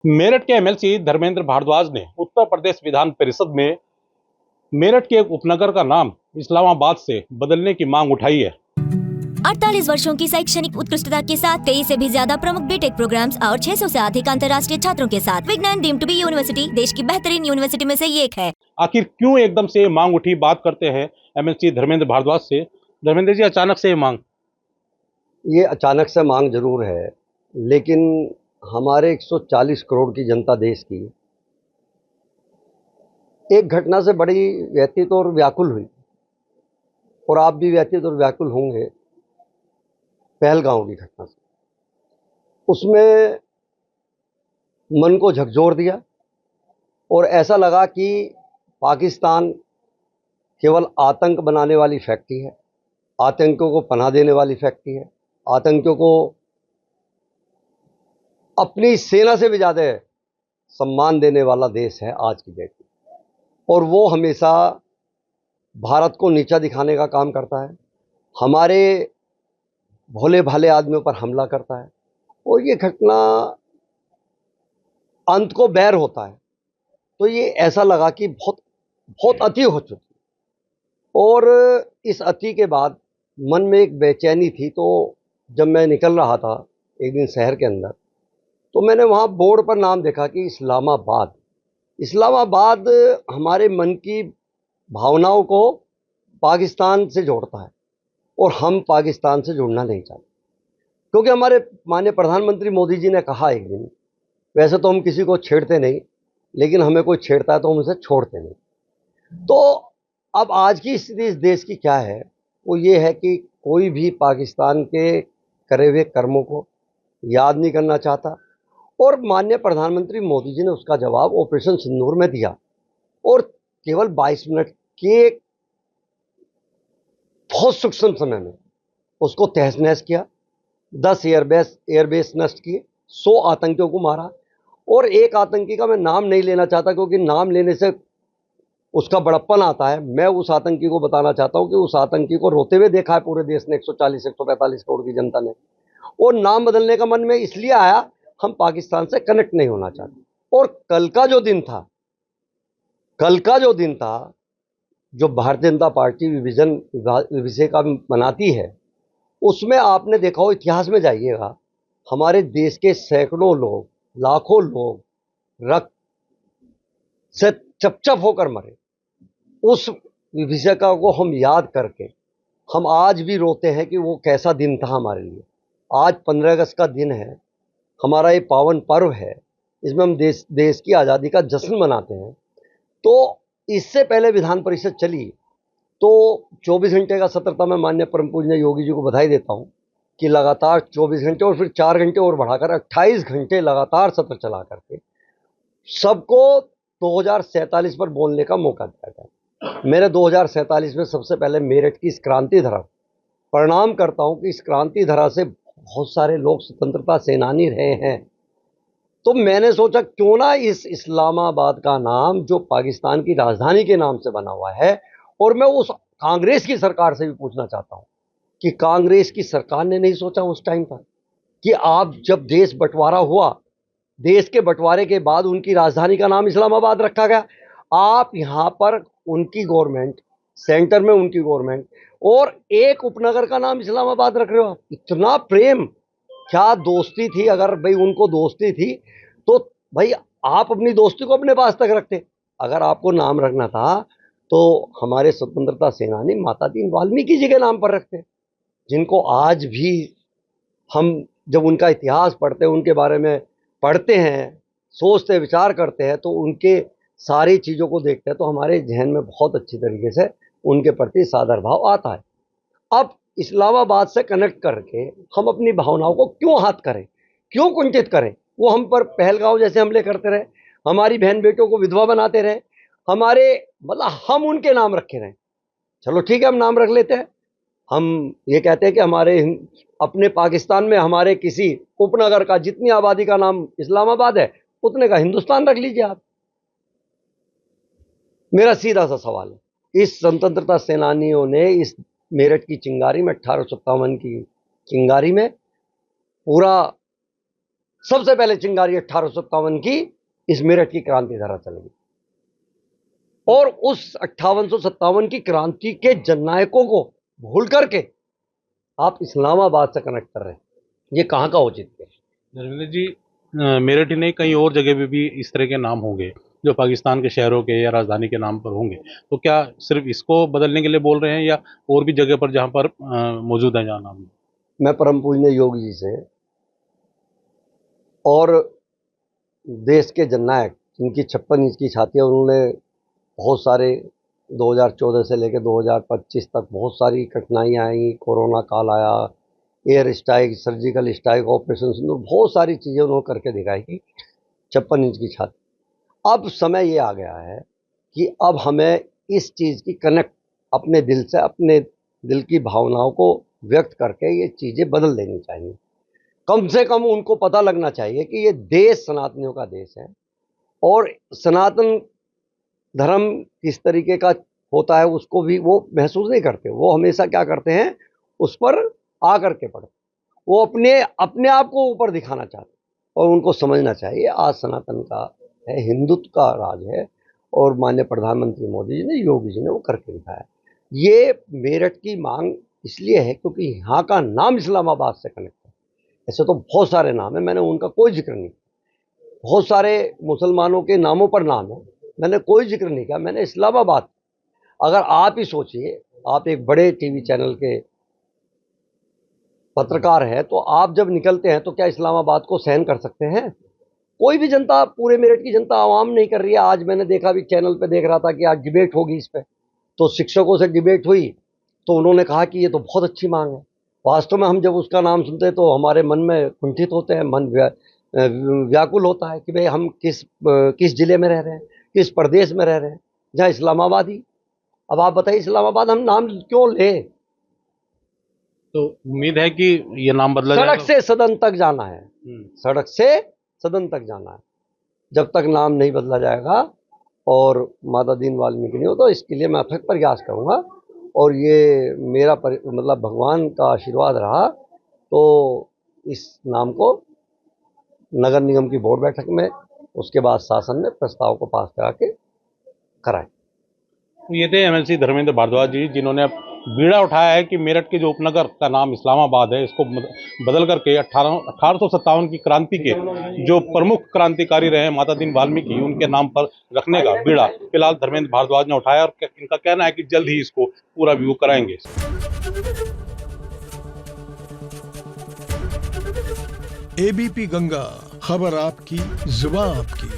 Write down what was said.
मेरठ के एमएलसी धर्मेंद्र भारद्वाज ने उत्तर प्रदेश विधान परिषद में मेरठ के एक उपनगर का नाम इस्लामाबाद से बदलने की मांग उठाई है। 48 वर्षों की शैक्षणिक उत्कृष्टता के साथ 23 से भी ज्यादा प्रमुख बीटेक प्रोग्राम्स और 600 से अधिक अंतर्राष्ट्रीय छात्रों के साथ विज्ञान डीम्ड टू बी यूनिवर्सिटी देश की बेहतरीन यूनिवर्सिटी में से एक है। आखिर क्यों एकदम से मांग उठी, बात करते हैं एमएलसी धर्मेंद्र भारद्वाज से। धर्मेंद्र जी, अचानक से ये मांग? ये अचानक से मांग जरूर है, लेकिन हमारे 140 करोड़ की जनता देश की एक घटना से बड़ी व्यथित और व्याकुल हुई, और आप भी व्यथित और व्याकुल होंगे। पहलगांव की घटना से उसमें मन को झकझोर दिया और ऐसा लगा कि पाकिस्तान केवल आतंक बनाने वाली फैक्ट्री है, आतंकियों को पनाह देने वाली फैक्ट्री है, आतंकियों को अपनी सेना से भी ज़्यादा सम्मान देने वाला देश है आज की डेट में। और वो हमेशा भारत को नीचा दिखाने का काम करता है, हमारे भोले भाले आदमियों पर हमला करता है, और ये घटना अंत को बैर होता है। तो ये ऐसा लगा कि बहुत बहुत अति हो चुकी, और इस अति के बाद मन में एक बेचैनी थी। तो जब मैं निकल रहा था एक दिन शहर के अंदर, तो मैंने वहाँ बोर्ड पर नाम देखा कि इस्लामाबाद। इस्लामाबाद हमारे मन की भावनाओं को पाकिस्तान से जोड़ता है, और हम पाकिस्तान से जुड़ना नहीं चाहते, क्योंकि हमारे माननीय प्रधानमंत्री मोदी जी ने कहा एक दिन, वैसे तो हम किसी को छेड़ते नहीं, लेकिन हमें कोई छेड़ता है तो हम उसे छोड़ते नहीं। तो अब आज की स्थिति इस देश की क्या है, वो ये है कि कोई भी पाकिस्तान के करे हुए कर्मों को याद नहीं करना चाहता, और माननीय प्रधानमंत्री मोदी जी ने उसका जवाब ऑपरेशन सिंदूर में दिया, और केवल 22 मिनट के बहुत सूक्ष्म समय में उसको तहस नहस किया। 10 एयरबेस नष्ट किए, 100 आतंकियों को मारा, और एक आतंकी का मैं नाम नहीं लेना चाहता, क्योंकि नाम लेने से उसका बड़प्पन आता है। मैं उस आतंकी को बताना चाहता हूं कि उस आतंकी को रोते हुए देखा है पूरे देश ने, 145 करोड़ की जनता ने। और नाम बदलने का मन में इसलिए आया, हम पाकिस्तान से कनेक्ट नहीं होना चाहते। और कल का जो दिन था, जो भारतीय जनता पार्टी विभिषे का मनाती है, उसमें आपने देखा हो, इतिहास में जाइएगा, हमारे देश के सैकड़ों लोग, लाखों लोग रक्त से चपचप होकर मरे। उस विभीषिका को हम याद करके हम आज भी रोते हैं कि वो कैसा दिन था हमारे लिए। आज 15 अगस्त का दिन है, हमारा ये पावन पर्व है, इसमें हम देश की आज़ादी का जश्न मनाते हैं। तो इससे पहले विधान परिषद चली, तो 24 घंटे का सत्र था। मैं माननीय परम पूज्य योगी जी को बधाई देता हूँ कि लगातार 24 घंटे और फिर 4 घंटे और बढ़ाकर 28 घंटे लगातार सत्र चला करके सबको 2047 पर बोलने का मौका दिया गया। मैंने 2047 में सबसे पहले मेरठ की इस क्रांति धरा प्रणाम करता हूं कि इस क्रांति धरा से बहुत सारे लोग स्वतंत्रता सेनानी रहे हैं। तो मैंने सोचा क्यों ना इस इस्लामाबाद का नाम, जो पाकिस्तान की राजधानी के नाम से बना हुआ है, और मैं उस कांग्रेस की सरकार से भी पूछना चाहता हूं कि कांग्रेस की सरकार ने नहीं सोचा उस टाइम पर कि आप जब देश बंटवारा हुआ, देश के बंटवारे के बाद उनकी राजधानी का नाम इस्लामाबाद रखा गया। आप यहाँ पर उनकी गवर्नमेंट, सेंटर में उनकी गवर्नमेंट, और एक उपनगर का नाम इस्लामाबाद रख रहे हो। इतना प्रेम, क्या दोस्ती थी? अगर भाई उनको दोस्ती थी तो भाई आप अपनी दोस्ती को अपने पास तक रखते। अगर आपको नाम रखना था तो हमारे स्वतंत्रता सेनानी माता दीन वाल्मीकि जी के नाम पर रखते, जिनको आज भी हम जब उनका इतिहास पढ़ते हैं, उनके बारे में पढ़ते हैं, सोचते विचार करते हैं, तो उनके सारी चीज़ों को देखते हैं, तो हमारे जहन में बहुत अच्छी तरीके से उनके प्रति सादर भाव आता है। अब इस्लामाबाद से कनेक्ट करके हम अपनी भावनाओं को क्यों हाथ करें, क्यों कुंठित करें? वो हम पर पहलगांव जैसे हमले करते रहे, हमारी बहन बेटियों को विधवा बनाते रहे, हमारे मतलब हम उनके नाम रखे रहे। चलो ठीक है, हम नाम रख लेते हैं। हम ये कहते हैं कि हमारे अपने पाकिस्तान में हमारे किसी उपनगर का जितनी आबादी का नाम इस्लामाबाद है, उतने का हिंदुस्तान रख लीजिए आप। मेरा सीधा सा सवाल है। इस स्वतंत्रता सेनानियों ने इस मेरठ की चिंगारी में, 1857 की चिंगारी में, पूरा सबसे पहले चिंगारी 1857 की इस मेरठ की क्रांति धारा चलेगी, और उस 5857 की क्रांति के जननायकों को भूल करके आप इस्लामाबाद से कनेक्ट कर रहे हैं, ये कहाँ का औचित्य है? धर्मेंद्र जी, मेरठ ही नहीं, कई और जगह पे भी इस तरह के नाम होंगे जो पाकिस्तान के शहरों के या राजधानी के नाम पर होंगे, तो क्या सिर्फ इसको बदलने के लिए बोल रहे हैं या और भी जगह पर जहाँ पर मौजूद है जहाँ नाम? मैं परम पूजनीय योगी जी से और देश के जननायक जिनकी 56 इंच की छाती है, उन्होंने बहुत सारे 2014 से लेकर 2025 तक बहुत सारी कठिनाइयाँ आई, कोरोना काल आया, air strike, surgical strike, operation Sindoor, बहुत सारी चीज़ें उन्होंने करके दिखाई कि 56 इंच की छाती। अब समय ये आ गया है कि अब हमें इस चीज़ की कनेक्ट अपने दिल से, अपने दिल की भावनाओं को व्यक्त करके ये चीज़ें बदल देनी चाहिए। कम से कम उनको पता लगना चाहिए कि ये देश सनातनियों का देश है, और सनातन धर्म किस तरीके का होता है उसको भी वो महसूस नहीं करते। वो हमेशा क्या करते हैं, उस पर आकर के पढ़ते, वो अपने आप को ऊपर दिखाना चाहते, और उनको समझना चाहिए आज सनातन का है, हिंदुत्व का राज है, और माननीय प्रधानमंत्री मोदी जी ने, योगी जी ने वो करके दिखाया। ये मेरठ की मांग इसलिए है क्योंकि यहाँ का नाम इस्लामाबाद से कनेक्ट है। ऐसे तो बहुत सारे नाम है, मैंने उनका कोई जिक्र नहीं, बहुत सारे मुसलमानों के नामों पर नाम है, मैंने कोई जिक्र नहीं किया, मैंने इस्लामाबाद। अगर आप ही सोचिए, आप एक बड़े टीवी चैनल के पत्रकार हैं, तो आप जब निकलते हैं तो क्या इस्लामाबाद को सहन कर सकते हैं? कोई भी जनता, पूरे मेरठ की जनता आवाम नहीं कर रही है। आज मैंने देखा भी, चैनल पे देख रहा था कि आज डिबेट होगी इस पे, तो शिक्षकों से डिबेट हुई, तो उन्होंने कहा कि ये तो बहुत अच्छी मांग है। वास्तव में हम जब उसका नाम सुनते हैं तो हमारे मन में कुंठित होते हैं, मन व्याकुल होता है कि भाई हम किस जिले में रह रहे हैं, किस प्रदेश में रह रहे हैं जहाँ इस्लामाबाद ही। अब आप बताइए, इस्लामाबाद हम नाम क्यों लें? तो उम्मीद है कि ये नाम बदला सड़क जाएगा। से सदन तक जाना है, सड़क से सदन तक जाना है। जब तक नाम नहीं बदला जाएगा और माता दीन वाल्मीकि नहीं हो, तो इसके लिए मैं अथक प्रयास करूँगा, और ये मेरा मतलब भगवान का आशीर्वाद रहा तो इस नाम को नगर निगम की बोर्ड बैठक में, उसके बाद शासन में प्रस्ताव को पास करा के कराएं। ये थे एमएलसी धर्मेंद्र भारद्वाज जी, जिन्होंने बीड़ा उठाया है कि मेरठ के जो उपनगर का नाम इस्लामाबाद है, इसको बदल करके 1857 की क्रांति के जो प्रमुख क्रांतिकारी रहे माता दीन वाल्मीकि, उनके नाम पर रखने का बीड़ा फिलहाल धर्मेंद्र भारद्वाज ने उठाया, और इनका कहना है कि जल्द ही इसको पूरा व्यू कराएंगे। एबीपी गंगा, खबर आपकी, जुबान आपकी।